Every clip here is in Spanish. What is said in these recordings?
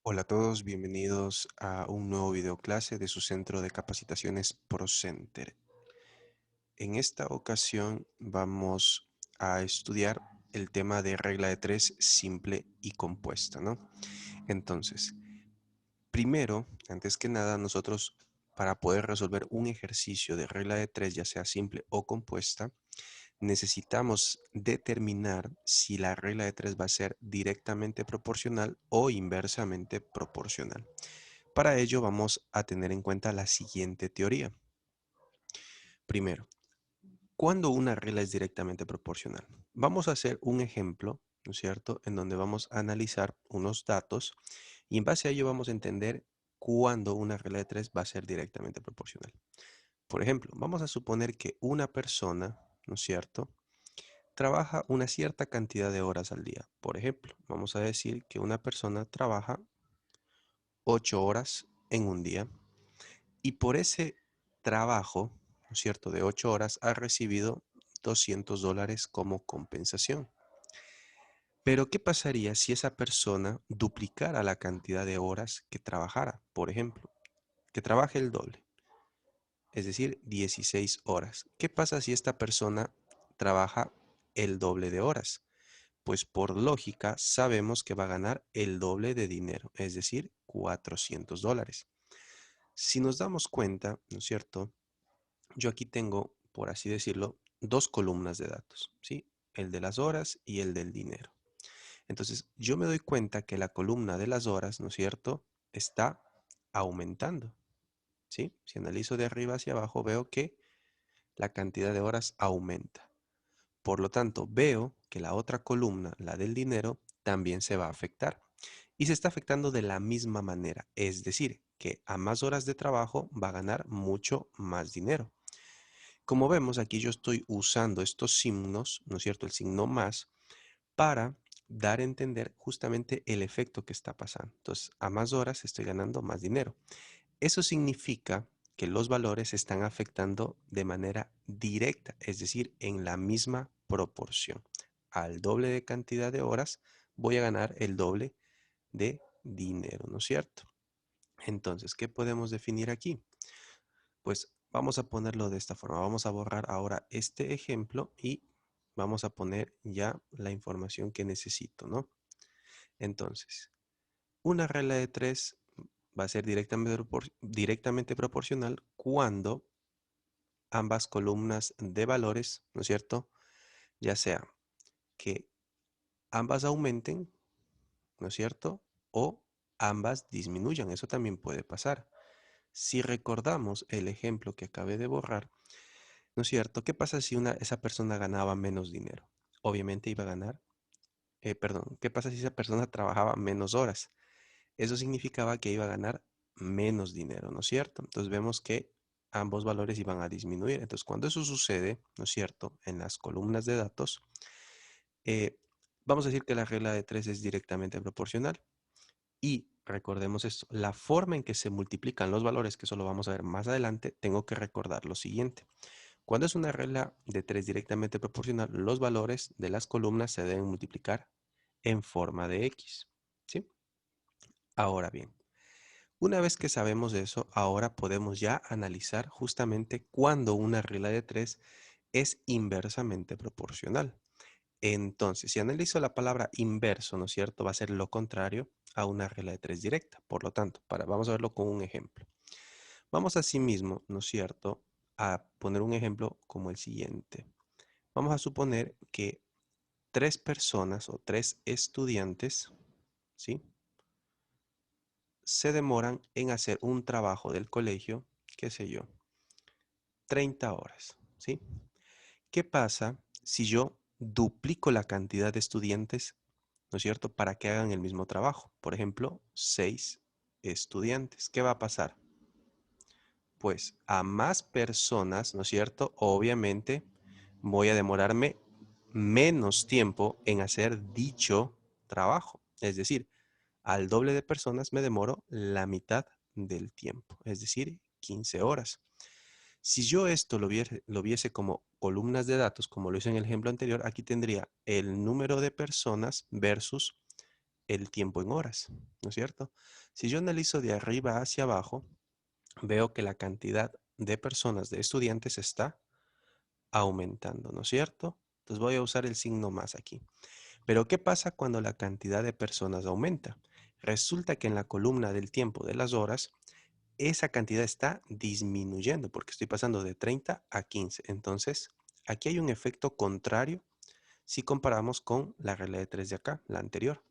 Hola a todos, bienvenidos a un nuevo video clase de su centro de capacitaciones ProCenter. En esta ocasión vamos a estudiar el tema de regla de tres simple y compuesta, ¿no? Entonces, primero, antes que nada, nosotros para poder resolver un ejercicio de regla de tres, ya sea simple o compuesta, necesitamos determinar si la regla de tres va a ser directamente proporcional o inversamente proporcional. Para ello vamos a tener en cuenta la siguiente teoría. Primero, ¿cuándo una regla es directamente proporcional? Vamos a hacer un ejemplo, ¿no es cierto?, en donde vamos a analizar unos datos y en base a ello vamos a entender cuándo una regla de tres va a ser directamente proporcional. Por ejemplo, vamos a suponer que una persona, ¿no es cierto?, trabaja una cierta cantidad de horas al día. Por ejemplo, vamos a decir que una persona trabaja 8 horas en un día y por ese trabajo, ¿no es cierto?, de 8 horas ha recibido $200 como compensación. Pero, ¿qué pasaría si esa persona duplicara la cantidad de horas que trabajara? Por ejemplo, que trabaje el doble, es decir, 16 horas. ¿Qué pasa si esta persona trabaja el doble de horas? Pues por lógica sabemos que va a ganar el doble de dinero, es decir, $400. Si nos damos cuenta, ¿no es cierto?, yo aquí tengo, por así decirlo, dos columnas de datos, ¿sí? El de las horas y el del dinero. Entonces, yo me doy cuenta que la columna de las horas, ¿no es cierto?, está aumentando, ¿sí? Si analizo de arriba hacia abajo, veo que la cantidad de horas aumenta. Por lo tanto, veo que la otra columna, la del dinero, también se va a afectar. Y se está afectando de la misma manera, es decir, que a más horas de trabajo va a ganar mucho más dinero. Como vemos, aquí yo estoy usando estos signos, ¿no es cierto?, el signo más, para dar a entender justamente el efecto que está pasando. Entonces, a más horas estoy ganando más dinero. Eso significa que los valores se están afectando de manera directa, es decir, en la misma proporción. Al doble de cantidad de horas, voy a ganar el doble de dinero, ¿no es cierto? Entonces, ¿qué podemos definir aquí? Pues vamos a ponerlo de esta forma. Vamos a borrar ahora este ejemplo y vamos a poner ya la información que necesito, ¿no? Entonces, una regla de tres va a ser directamente proporcional cuando ambas columnas de valores, ¿no es cierto?, ya sea que ambas aumenten, ¿no es cierto?, o ambas disminuyan. Eso también puede pasar. Si recordamos el ejemplo que acabé de borrar, ¿no es cierto? ¿Qué pasa si esa persona ganaba menos dinero? Obviamente iba a ganar, perdón, ¿qué pasa si esa persona trabajaba menos horas? Eso significaba que iba a ganar menos dinero, ¿no es cierto? Entonces vemos que ambos valores iban a disminuir. Entonces cuando eso sucede, ¿no es cierto?, en las columnas de datos, vamos a decir que la regla de tres es directamente proporcional. Y recordemos esto, la forma en que se multiplican los valores, que eso lo vamos a ver más adelante, tengo que recordar lo siguiente. Cuando es una regla de tres directamente proporcional, los valores de las columnas se deben multiplicar en forma de X, ¿sí? Ahora bien, una vez que sabemos eso, ahora podemos ya analizar justamente cuándo una regla de tres es inversamente proporcional. Entonces, si analizo la palabra inverso, ¿no es cierto?, va a ser lo contrario a una regla de tres directa. Por lo tanto, vamos a verlo con un ejemplo. Vamos asimismo, ¿no es cierto?, a poner un ejemplo como el siguiente. Vamos a suponer que tres personas o tres estudiantes, ¿sí?, se demoran en hacer un trabajo del colegio, qué sé yo, 30 horas, ¿sí? ¿Qué pasa si yo duplico la cantidad de estudiantes, ¿no es cierto?, para que hagan el mismo trabajo? Por ejemplo, 6 estudiantes. ¿Qué va a pasar? Pues a más personas, ¿no es cierto?, obviamente voy a demorarme menos tiempo en hacer dicho trabajo. Es decir, al doble de personas me demoro la mitad del tiempo, es decir, 15 horas. Si yo esto lo viese como columnas de datos, como lo hice en el ejemplo anterior, aquí tendría el número de personas versus el tiempo en horas, ¿no es cierto? Si yo analizo de arriba hacia abajo, veo que la cantidad de personas, de estudiantes, está aumentando, ¿no es cierto? Entonces voy a usar el signo más aquí. Pero ¿qué pasa cuando la cantidad de personas aumenta? Resulta que en la columna del tiempo de las horas, esa cantidad está disminuyendo porque estoy pasando de 30 a 15. Entonces, aquí hay un efecto contrario si comparamos con la regla de 3 de acá, la anterior.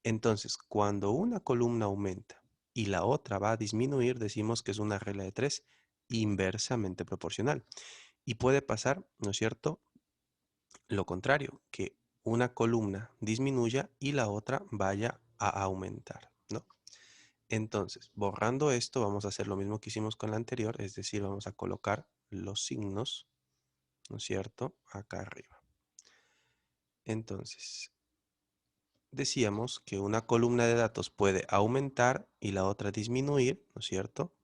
Entonces, cuando una columna aumenta y la otra va a disminuir, decimos que es una regla de 3 inversamente proporcional. Y puede pasar, ¿no es cierto?, lo contrario, que una columna disminuya y la otra vaya a aumentar, ¿no? Entonces, borrando esto, vamos a hacer lo mismo que hicimos con la anterior, es decir, vamos a colocar los signos, ¿no es cierto?, acá arriba. Entonces, decíamos que una columna de datos puede aumentar y la otra disminuir, ¿no es cierto?,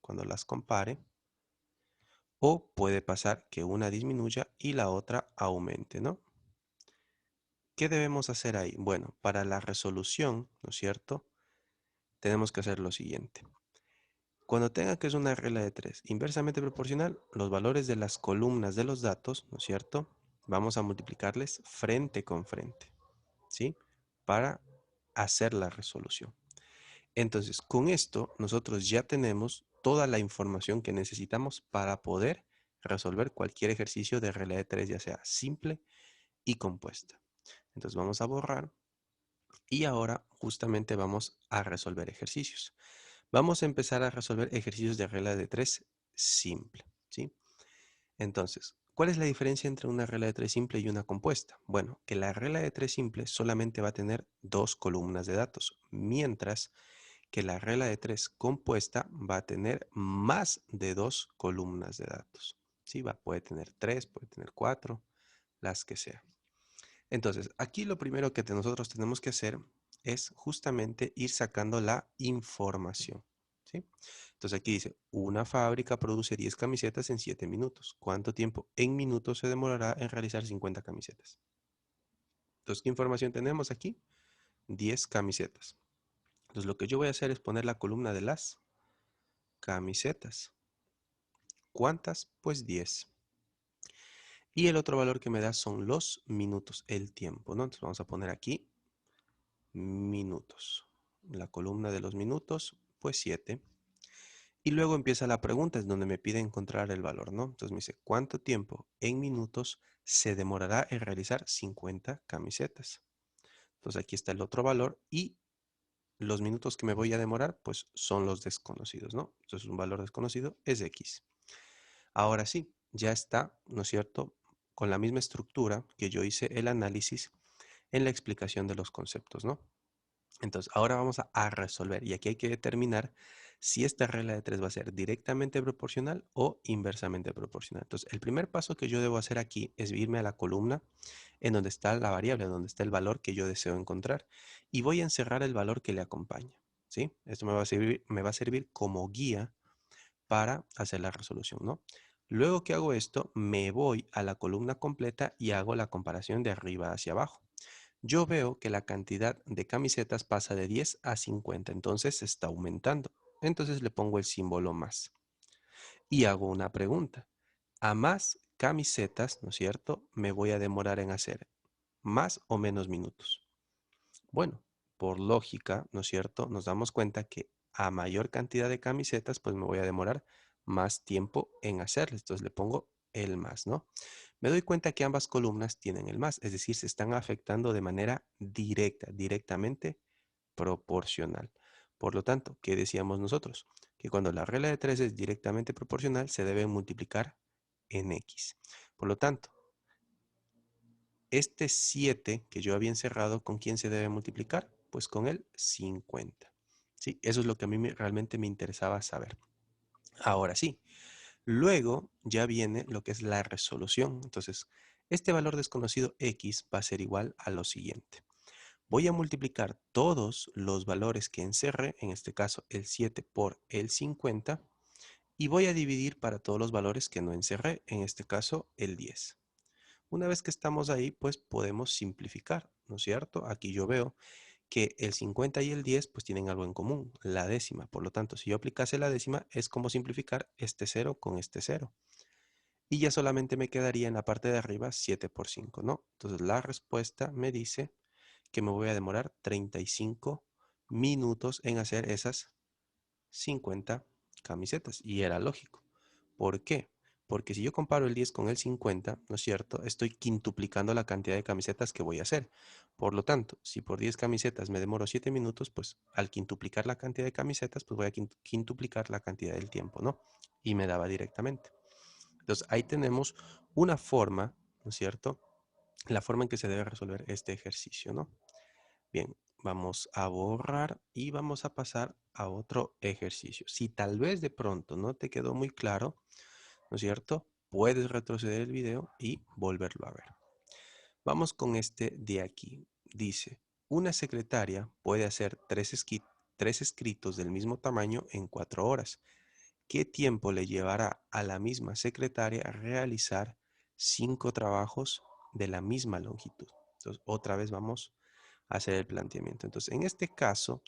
cuando las compare. O puede pasar que una disminuya y la otra aumente, ¿no? ¿Qué debemos hacer ahí? Bueno, para la resolución, ¿no es cierto?, tenemos que hacer lo siguiente. Cuando tenga que es una regla de 3 inversamente proporcional, los valores de las columnas de los datos, ¿no es cierto?, vamos a multiplicarles frente con frente, ¿sí?, para hacer la resolución. Entonces, con esto nosotros ya tenemos toda la información que necesitamos para poder resolver cualquier ejercicio de regla de 3, ya sea simple y compuesta. Entonces vamos a borrar y ahora justamente vamos a resolver ejercicios. Vamos a empezar a resolver ejercicios de regla de 3 simple, ¿sí? Entonces, ¿cuál es la diferencia entre una regla de 3 simple y una compuesta? Bueno, que la regla de 3 simple solamente va a tener 2 columnas de datos, mientras que la regla de 3 compuesta va a tener más de 2 columnas de datos. ¿Sí? Puede tener 3, puede tener 4, las que sea. Entonces, aquí lo primero que nosotros tenemos que hacer es justamente ir sacando la información, ¿sí? Entonces aquí dice, una fábrica produce 10 camisetas en 7 minutos. ¿Cuánto tiempo en minutos se demorará en realizar 50 camisetas? Entonces, ¿qué información tenemos aquí? 10 camisetas. Entonces, lo que yo voy a hacer es poner la columna de las camisetas. ¿Cuántas? Pues 10. Y el otro valor que me da son los minutos, el tiempo, ¿no? Entonces vamos a poner aquí minutos. La columna de los minutos, pues 7. Y luego empieza la pregunta, es donde me pide encontrar el valor, ¿no? Entonces me dice, ¿cuánto tiempo en minutos se demorará en realizar 50 camisetas? Entonces aquí está el otro valor y los minutos que me voy a demorar, pues son los desconocidos, ¿no? Entonces un valor desconocido es X. Ahora sí, ya está, ¿no es cierto?, con la misma estructura que yo hice el análisis en la explicación de los conceptos, ¿no? Entonces, ahora vamos a resolver y aquí hay que determinar si esta regla de 3 va a ser directamente proporcional o inversamente proporcional. Entonces, el primer paso que yo debo hacer aquí es irme a la columna en donde está la variable, donde está el valor que yo deseo encontrar y voy a encerrar el valor que le acompaña, ¿sí? Esto me va a servir como guía para hacer la resolución, ¿no? Luego que hago esto, me voy a la columna completa y hago la comparación de arriba hacia abajo. Yo veo que la cantidad de camisetas pasa de 10 a 50, entonces está aumentando. Entonces le pongo el símbolo más. Y hago una pregunta. A más camisetas, ¿no es cierto?, me voy a demorar en hacer más o menos minutos. Bueno, por lógica, ¿no es cierto?, nos damos cuenta que a mayor cantidad de camisetas, pues me voy a demorar más tiempo en hacerlas. Entonces le pongo el más, ¿no? Me doy cuenta que ambas columnas tienen el más, es decir, se están afectando de manera directa, directamente proporcional. Por lo tanto, ¿qué decíamos nosotros? Que cuando la regla de 3 es directamente proporcional, se debe multiplicar en X. Por lo tanto, este 7 que yo había encerrado, ¿con quién se debe multiplicar? Pues con el 50. ¿Sí? Eso es lo que a mí realmente me interesaba saber. Ahora sí, luego ya viene lo que es la resolución. Entonces, este valor desconocido X va a ser igual a lo siguiente. Voy a multiplicar todos los valores que encerré, en este caso el 7 por el 50, y voy a dividir para todos los valores que no encerré, en este caso el 10. Una vez que estamos ahí, pues podemos simplificar, ¿no es cierto? Aquí yo veo que el 50 y el 10 pues tienen algo en común, la décima. Por lo tanto, si yo aplicase la décima, es como simplificar este 0 con este 0. Y ya solamente me quedaría en la parte de arriba 7 por 5, ¿no? Entonces la respuesta me dice que me voy a demorar 35 minutos en hacer esas 50 camisetas. Y era lógico. ¿Por qué? Porque si yo comparo el 10 con el 50, ¿no es cierto? Estoy quintuplicando la cantidad de camisetas que voy a hacer. Por lo tanto, si por 10 camisetas me demoro 7 minutos, pues al quintuplicar la cantidad de camisetas, pues voy a quintuplicar la cantidad del tiempo, ¿no? Y me daba directamente. Entonces ahí tenemos una forma, ¿no es cierto? La forma en que se debe resolver este ejercicio, ¿no? Bien, vamos a borrar y vamos a pasar a otro ejercicio. Si tal vez de pronto no te quedó muy claro, ¿no es cierto? Puedes retroceder el video y volverlo a ver. Vamos con este de aquí. Dice, una secretaria puede hacer tres escritos del mismo tamaño en 4 horas. ¿Qué tiempo le llevará a la misma secretaria realizar 5 trabajos de la misma longitud? Entonces, otra vez vamos a hacer el planteamiento. Entonces, en este caso,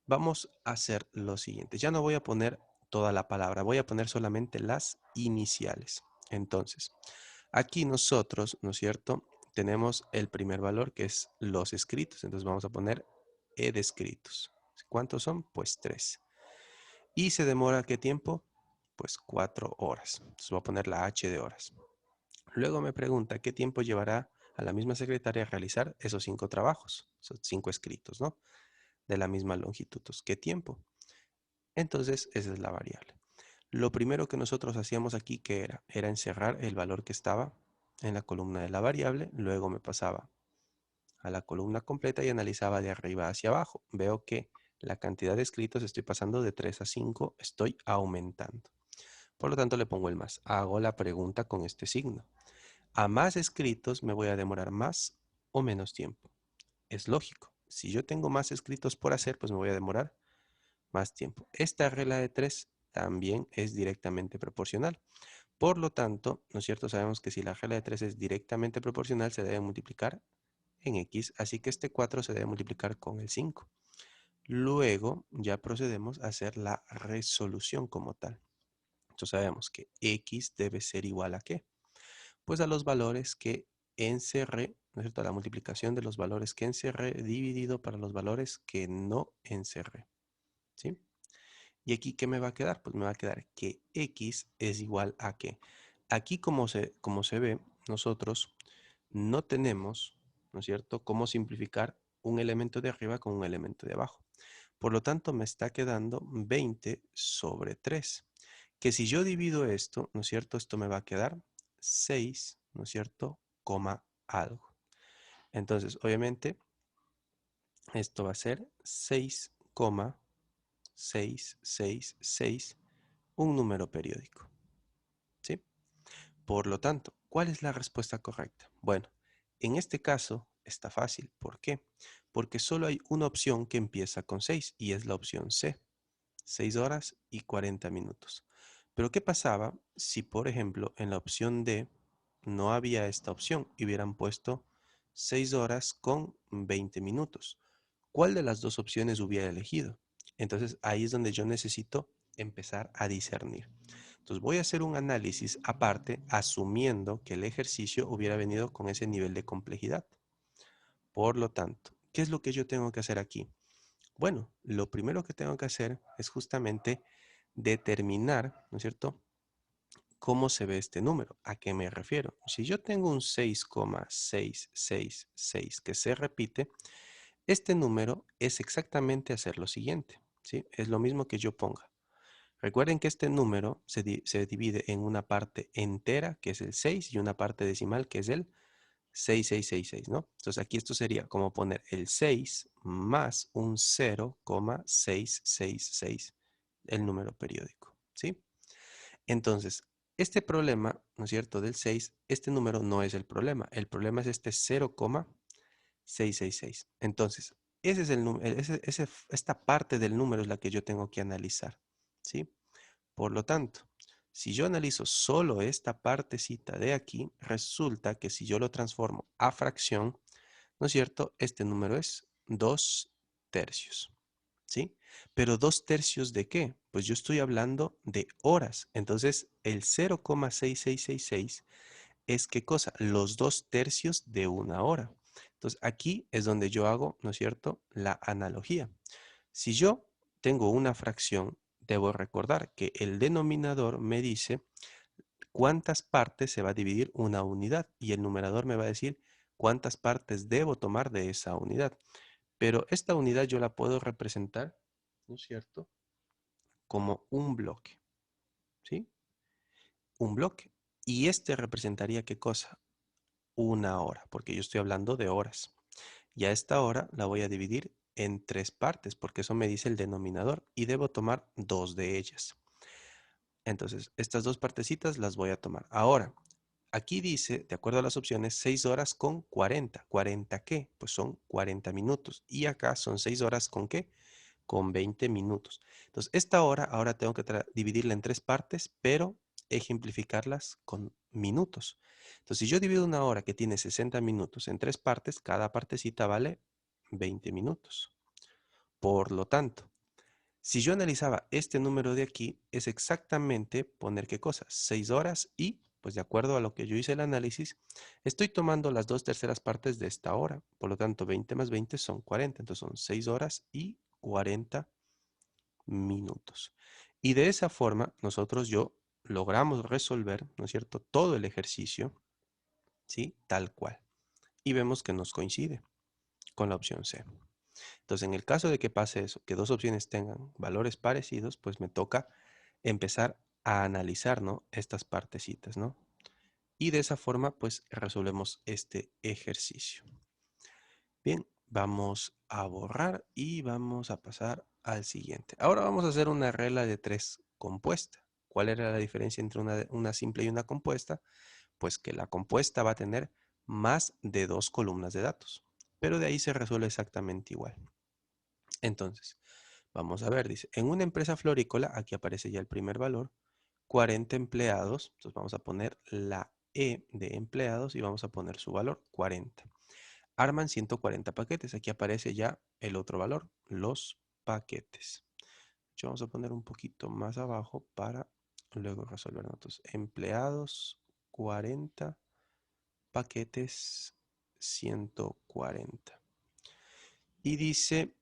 vamos a hacer lo siguiente. Ya no voy a poner toda la palabra, voy a poner solamente las iniciales. Entonces, aquí nosotros, ¿no es cierto? Tenemos el primer valor que es los escritos. Entonces, vamos a poner E de escritos. ¿Cuántos son? Pues 3. ¿Y se demora qué tiempo? Pues 4 horas. Entonces voy a poner la H de horas. Luego me pregunta qué tiempo llevará a la misma secretaria realizar esos 5 trabajos, esos 5 escritos, ¿no? De la misma longitud. Entonces, ¿qué tiempo? Entonces, esa es la variable. Lo primero que nosotros hacíamos aquí, ¿qué era? Era encerrar el valor que estaba en la columna de la variable. Luego me pasaba a la columna completa y analizaba de arriba hacia abajo. Veo que la cantidad de escritos estoy pasando de 3 a 5, estoy aumentando. Por lo tanto, le pongo el más. Hago la pregunta con este signo. A más escritos me voy a demorar más o menos tiempo. Es lógico. Si yo tengo más escritos por hacer, pues me voy a demorar más tiempo. Esta regla de 3 también es directamente proporcional. Por lo tanto, ¿no es cierto? Sabemos que si la regla de 3 es directamente proporcional, se debe multiplicar en X, así que este 4 se debe multiplicar con el 5. Luego ya procedemos a hacer la resolución como tal. Entonces sabemos que X debe ser igual a ¿qué? Pues a los valores que encerré, ¿no es cierto? A la multiplicación de los valores que encerré dividido para los valores que no encerré, ¿sí? ¿Y aquí qué me va a quedar? Pues me va a quedar que X es igual a ¿qué? Aquí como se ve, nosotros no tenemos, ¿no es cierto?, cómo simplificar un elemento de arriba con un elemento de abajo. Por lo tanto, me está quedando 20 sobre 3. Que si yo divido esto, ¿no es cierto?, esto me va a quedar 6, ¿no es cierto?, coma algo. Entonces, obviamente, esto va a ser 6,666, un número periódico, ¿sí? Por lo tanto, ¿cuál es la respuesta correcta? Bueno, en este caso está fácil. ¿Por qué? Porque solo hay una opción que empieza con 6 y es la opción C. 6 horas y 40 minutos. Pero ¿qué pasaba si, por ejemplo, en la opción D no había esta opción y hubieran puesto 6 horas con 20 minutos? ¿Cuál de las dos opciones hubiera elegido? Entonces ahí es donde yo necesito empezar a discernir. Entonces voy a hacer un análisis aparte asumiendo que el ejercicio hubiera venido con ese nivel de complejidad. Por lo tanto, ¿qué es lo que yo tengo que hacer aquí? Bueno, lo primero que tengo que hacer es justamente determinar, ¿no es cierto?, cómo se ve este número. ¿A qué me refiero? Si yo tengo un 6,666 que se repite, este número es exactamente hacer lo siguiente, ¿sí? Es lo mismo que yo ponga. Recuerden que este número se divide en una parte entera, que es el 6, y una parte decimal, que es el 6666, ¿no? Entonces aquí esto sería como poner el 6 más un 0,666, el número periódico, ¿sí? Entonces, este problema, ¿no es cierto?, del 6, este número no es el problema es este 0,666. Entonces, ese es el número, esta parte del número es la que yo tengo que analizar, ¿sí? Por lo tanto, si yo analizo solo esta partecita de aquí, resulta que si yo lo transformo a fracción, ¿no es cierto? Este número es 2 tercios. ¿Sí? Pero 2 tercios ¿de qué? Pues yo estoy hablando de horas. Entonces, el 0,6666 es ¿qué cosa? Los 2 tercios de una hora. Entonces, aquí es donde yo hago, ¿no es cierto?, la analogía. Si yo tengo una fracción, debo recordar que el denominador me dice cuántas partes se va a dividir una unidad y el numerador me va a decir cuántas partes debo tomar de esa unidad. Pero esta unidad yo la puedo representar, ¿no es cierto?, como un bloque, ¿sí? Un bloque. Y este representaría ¿qué cosa? Una hora, porque yo estoy hablando de horas. Y a esta hora la voy a dividir en 3 partes, porque eso me dice el denominador, y debo tomar 2 de ellas. Entonces, estas 2 partecitas las voy a tomar. Ahora, aquí dice, de acuerdo a las opciones, 6 horas con 40. ¿40 qué? Pues son 40 minutos. Y acá son 6 horas con ¿qué? Con 20 minutos. Entonces, esta hora ahora tengo que dividirla en 3 partes, pero ejemplificarlas con minutos. Entonces, si yo divido una hora que tiene 60 minutos en 3 partes, cada partecita vale 20 minutos. Por lo tanto, si yo analizaba este número de aquí, es exactamente poner ¿qué cosa? 6 horas y, pues de acuerdo a lo que yo hice el análisis, estoy tomando las 2 terceras partes de esta hora. Por lo tanto, 20 más 20 son 40. Entonces son 6 horas y 40 minutos. Y de esa forma, logramos resolver, ¿no es cierto?, todo el ejercicio, ¿sí? Tal cual. Y vemos que nos coincide con la opción C. Entonces, en el caso de que pase eso, que dos opciones tengan valores parecidos, pues me toca empezar a analizar, ¿no?, estas partecitas, ¿no? Y de esa forma, pues resolvemos este ejercicio. Bien, vamos a borrar y vamos a pasar al siguiente. Ahora vamos a hacer una regla de 3 compuesta. ¿Cuál era la diferencia entre una simple y una compuesta? Pues que la compuesta va a tener más de 2 columnas de datos. Pero de ahí se resuelve exactamente igual. Entonces, vamos a ver, dice, en una empresa florícola, aquí aparece ya el primer valor, 40 empleados. Entonces vamos a poner la E de empleados y vamos a poner su valor, 40. Arman 140 paquetes. Aquí aparece ya el otro valor, los paquetes. Vamos a poner un poquito más abajo para luego resolver. Entonces, empleados, 40, paquetes, 140. Y dice,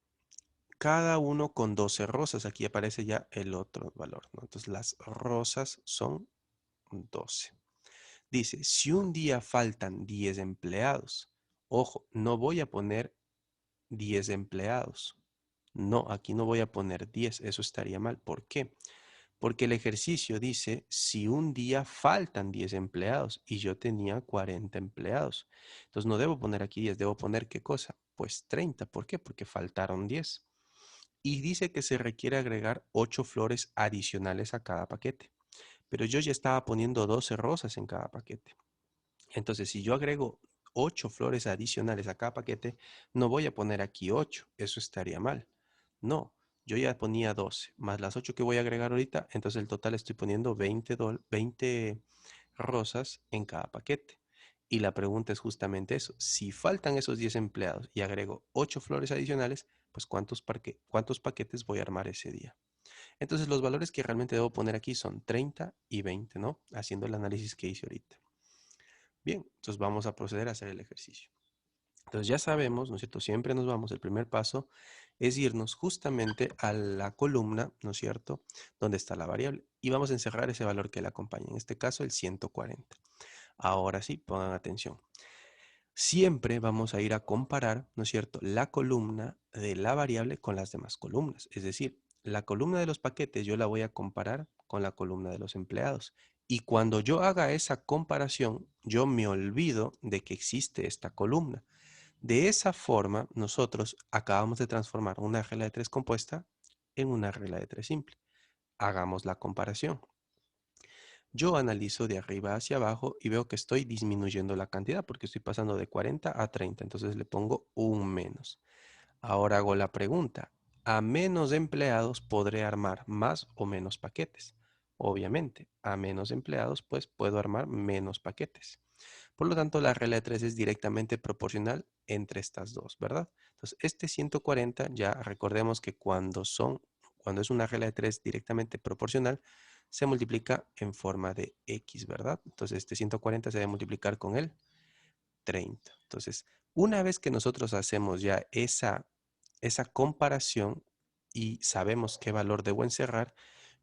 cada uno con 12 rosas. Aquí aparece ya el otro valor, ¿no? Entonces, las rosas son 12. Dice, si un día faltan 10 empleados, ojo, no voy a poner 10 empleados. No, aquí no voy a poner 10, eso estaría mal. ¿Por qué? Porque el ejercicio dice, si un día faltan 10 empleados y yo tenía 40 empleados. Entonces no debo poner aquí 10, debo poner ¿qué cosa? Pues 30. ¿Por qué? Porque faltaron 10. Y dice que se requiere agregar 8 flores adicionales a cada paquete. Pero yo ya estaba poniendo 12 rosas en cada paquete. Entonces, si yo agrego 8 flores adicionales a cada paquete, no voy a poner aquí 8, eso estaría mal. No, yo ya ponía 12, más las 8 que voy a agregar ahorita, entonces el total estoy poniendo 20 rosas en cada paquete. Y la pregunta es justamente eso, si faltan esos 10 empleados y agrego 8 flores adicionales, pues ¿cuántos paquetes voy a armar ese día? Entonces los valores que realmente debo poner aquí son 30 y 20, ¿no? Haciendo el análisis que hice ahorita. Bien, entonces vamos a proceder a hacer el ejercicio. Entonces ya sabemos, ¿no es cierto? Siempre nos vamos, el primer paso es irnos justamente a la columna, ¿no es cierto?, donde está la variable y vamos a encerrar ese valor que la acompaña, en este caso el 140. Ahora sí, pongan atención. Siempre vamos a ir a comparar, ¿no es cierto?, la columna de la variable con las demás columnas. Es decir, la columna de los paquetes yo la voy a comparar con la columna de los empleados. Y cuando yo haga esa comparación, yo me olvido de que existe esta columna. De esa forma, nosotros acabamos de transformar una regla de 3 compuesta en una regla de 3 simple. Hagamos la comparación. Yo analizo de arriba hacia abajo y veo que estoy disminuyendo la cantidad porque estoy pasando de 40 a 30. Entonces le pongo un menos. Ahora hago la pregunta. ¿A menos empleados podré armar más o menos paquetes? Obviamente, a menos empleados pues puedo armar menos paquetes. Por lo tanto, la regla de 3 es directamente proporcional entre estas dos, ¿verdad? Entonces, este 140 ya recordemos que cuando es una regla de 3 directamente proporcional, se multiplica en forma de x, ¿verdad? Entonces, este 140 se debe multiplicar con el 30. Entonces, una vez que nosotros hacemos ya esa comparación y sabemos qué valor debo encerrar,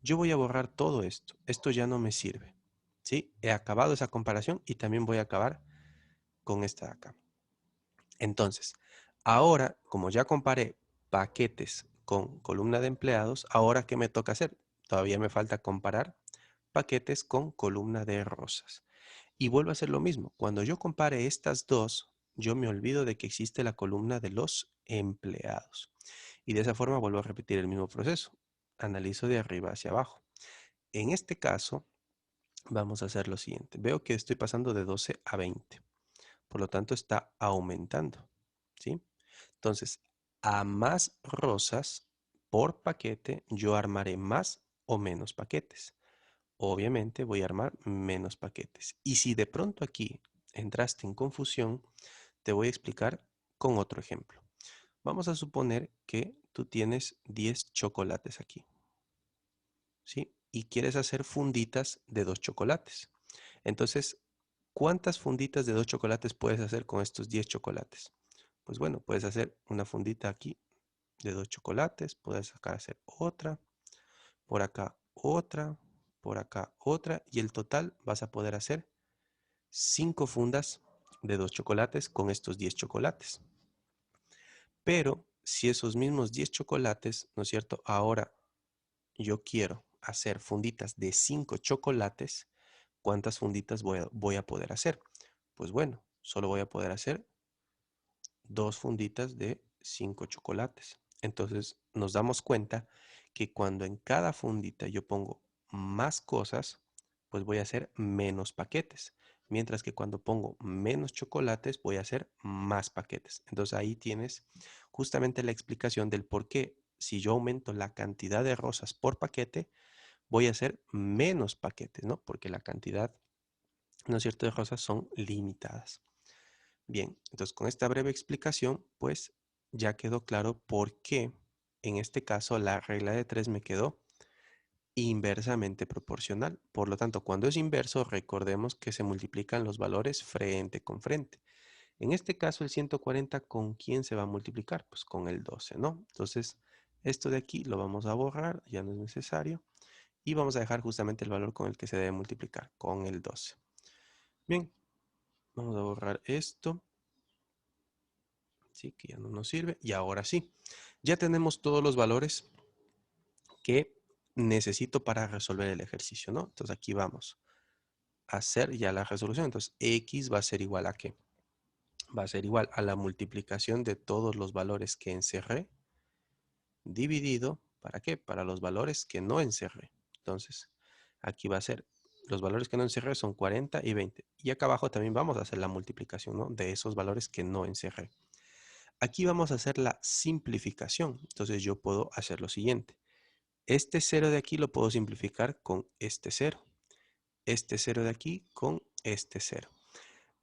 yo voy a borrar todo esto. Esto ya no me sirve. ¿Sí? He acabado esa comparación y también voy a acabar con esta de acá. Entonces, ahora, como ya comparé paquetes con columna de empleados, ahora ¿qué me toca hacer? Todavía me falta comparar paquetes con columna de rosas. Y vuelvo a hacer lo mismo. Cuando yo compare estas dos, yo me olvido de que existe la columna de los empleados. Y de esa forma vuelvo a repetir el mismo proceso. Analizo de arriba hacia abajo. En este caso, vamos a hacer lo siguiente. Veo que estoy pasando de 12 a 20. Por lo tanto, está aumentando. ¿Sí? Entonces, a más rosas por paquete, yo armaré más o menos paquetes. Obviamente voy a armar menos paquetes. Y si de pronto aquí entraste en confusión, te voy a explicar con otro ejemplo. Vamos a suponer que tú tienes 10 chocolates aquí, ¿sí? Y quieres hacer funditas de 2 chocolates. Entonces, ¿cuántas funditas de 2 chocolates puedes hacer con estos 10 chocolates? Pues bueno, puedes hacer una fundita aquí de 2 chocolates, puedes acá hacer otra, por acá otra, por acá otra, y el total vas a poder hacer 5 fundas de 2 chocolates con estos 10 chocolates. Pero si esos mismos 10 chocolates, ¿no es cierto? Ahora yo quiero hacer funditas de 5 chocolates, ¿cuántas funditas voy a poder hacer? Pues bueno, solo voy a poder hacer 2 funditas de 5 chocolates. Entonces nos damos cuenta que cuando en cada fundita yo pongo más cosas, pues voy a hacer menos paquetes. Mientras que cuando pongo menos chocolates, voy a hacer más paquetes. Entonces ahí tienes justamente la explicación del por qué si yo aumento la cantidad de rosas por paquete, voy a hacer menos paquetes, ¿no? Porque la cantidad, ¿no es cierto?, de rosas son limitadas. Bien, entonces con esta breve explicación, pues ya quedó claro por qué en este caso la regla de 3 me quedó inversamente proporcional. Por lo tanto, cuando es inverso, recordemos que se multiplican los valores frente con frente. En este caso, el 140, ¿con quién se va a multiplicar? Pues con el 12, ¿no? Entonces, esto de aquí lo vamos a borrar, ya no es necesario. Y vamos a dejar justamente el valor con el que se debe multiplicar, con el 12. Bien, vamos a borrar esto. Sí, que ya no nos sirve. Y ahora sí, ya tenemos todos los valores que necesito para resolver el ejercicio, ¿no? Entonces aquí vamos a hacer ya la resolución. Entonces x va a ser igual a ¿qué? Va a ser igual a la multiplicación de todos los valores que encerré dividido, ¿para qué? Para los valores que no encerré. Entonces aquí va a ser, los valores que no encerré son 40 y 20. Y acá abajo también vamos a hacer la multiplicación, ¿no?, de esos valores que no encerré. Aquí vamos a hacer la simplificación. Entonces yo puedo hacer lo siguiente. Este 0 de aquí lo puedo simplificar con este 0. Este 0 de aquí con este 0.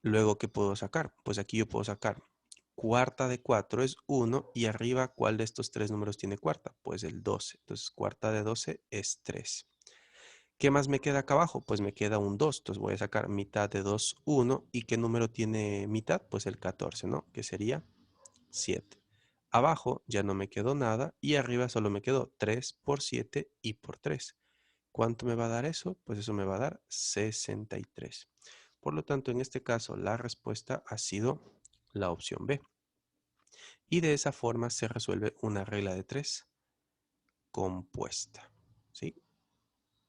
Luego, ¿qué puedo sacar? Pues aquí yo puedo sacar cuarta de 4 es 1 y arriba, ¿cuál de estos tres números tiene cuarta? Pues el 12. Entonces, cuarta de 12 es 3. ¿Qué más me queda acá abajo? Pues me queda un 2. Entonces voy a sacar mitad de 2, 1. ¿Y qué número tiene mitad? Pues el 14, ¿no? Que sería 7. Abajo ya no me quedó nada y arriba solo me quedó 3 por 7 y por 3. ¿Cuánto me va a dar eso? Pues eso me va a dar 63. Por lo tanto, en este caso, la respuesta ha sido la opción B. Y de esa forma se resuelve una regla de 3 compuesta. ¿Sí?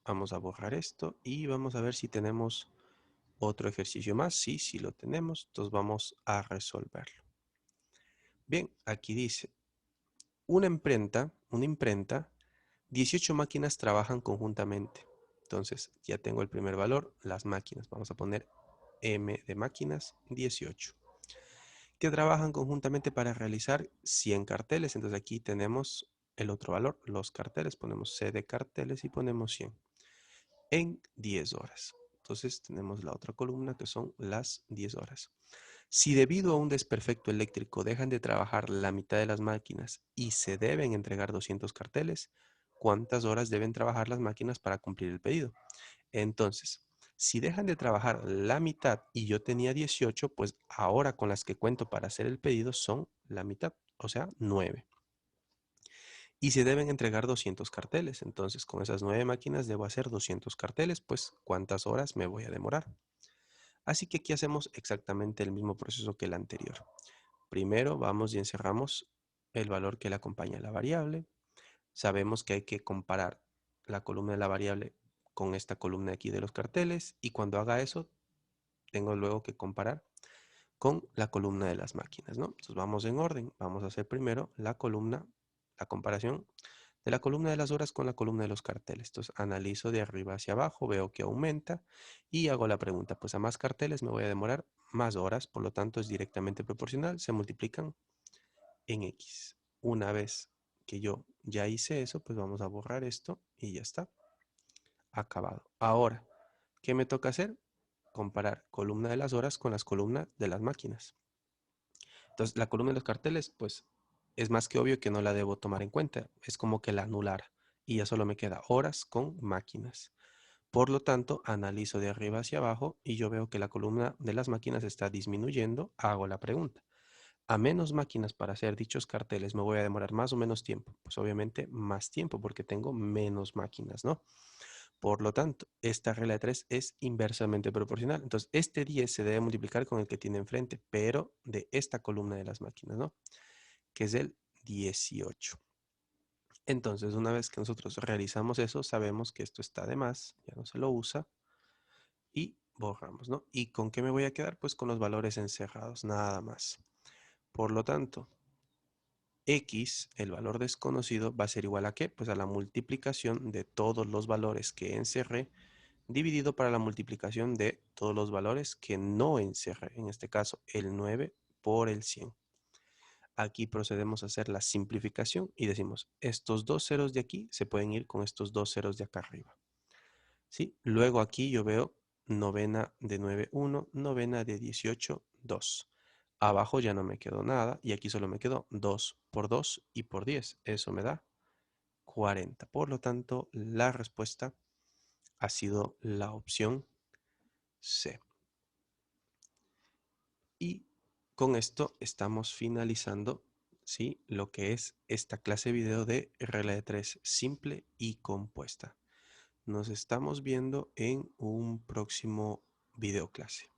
Vamos a borrar esto y vamos a ver si tenemos otro ejercicio más. Sí, sí lo tenemos. Entonces vamos a resolverlo. Bien, aquí dice, una imprenta, 18 máquinas trabajan conjuntamente. Entonces ya tengo el primer valor, las máquinas. Vamos a poner M de máquinas, 18. Que trabajan conjuntamente para realizar 100 carteles. Entonces aquí tenemos el otro valor, los carteles. Ponemos C de carteles y ponemos 100 en 10 horas. Entonces tenemos la otra columna que son las 10 horas. Si debido a un desperfecto eléctrico dejan de trabajar la mitad de las máquinas y se deben entregar 200 carteles, ¿cuántas horas deben trabajar las máquinas para cumplir el pedido? Entonces, si dejan de trabajar la mitad y yo tenía 18, pues ahora con las que cuento para hacer el pedido son la mitad, o sea, 9. Y se deben entregar 200 carteles. Entonces, con esas 9 máquinas debo hacer 200 carteles, pues ¿cuántas horas me voy a demorar? Así que aquí hacemos exactamente el mismo proceso que el anterior. Primero vamos y encerramos el valor que le acompaña a la variable. Sabemos que hay que comparar la columna de la variable con esta columna aquí de los carteles, y cuando haga eso tengo luego que comparar con la columna de las máquinas, ¿no? Entonces vamos en orden. Vamos a hacer primero la comparación de la columna de las horas con la columna de los carteles. Entonces analizo de arriba hacia abajo, veo que aumenta y hago la pregunta, pues a más carteles me voy a demorar más horas, por lo tanto es directamente proporcional, se multiplican en X. Una vez que yo ya hice eso, pues vamos a borrar esto y ya está, acabado. Ahora, ¿qué me toca hacer? Comparar columna de las horas con las columnas de las máquinas. Entonces, la columna de los carteles, pues es más que obvio que no la debo tomar en cuenta. Es como que la anulara y ya solo me queda horas con máquinas. Por lo tanto, analizo de arriba hacia abajo y yo veo que la columna de las máquinas está disminuyendo. Hago la pregunta. A menos máquinas para hacer dichos carteles, ¿me voy a demorar más o menos tiempo? Pues obviamente más tiempo porque tengo menos máquinas, ¿no? Por lo tanto, esta regla de 3 es inversamente proporcional. Entonces, este 10 se debe multiplicar con el que tiene enfrente, pero de esta columna de las máquinas, ¿no? Que es el 18. Entonces, una vez que nosotros realizamos eso, sabemos que esto está de más, ya no se lo usa, y borramos, ¿no? ¿Y con qué me voy a quedar? Pues con los valores encerrados, nada más. Por lo tanto, X, el valor desconocido, va a ser igual a ¿qué? Pues a la multiplicación de todos los valores que encerré dividido para la multiplicación de todos los valores que no encerré, en este caso el 9 por el 100. Aquí procedemos a hacer la simplificación y decimos, estos dos ceros de aquí se pueden ir con estos dos ceros de acá arriba. ¿Sí? Luego aquí yo veo novena de 9, 1, novena de 18, 2. Abajo ya no me quedó nada y aquí solo me quedó 2 por 2 y por 10. Eso me da 40. Por lo tanto, la respuesta ha sido la opción C. Y con esto estamos finalizando, ¿sí?, lo que es esta clase de video de regla de 3 simple y compuesta. Nos estamos viendo en un próximo video clase.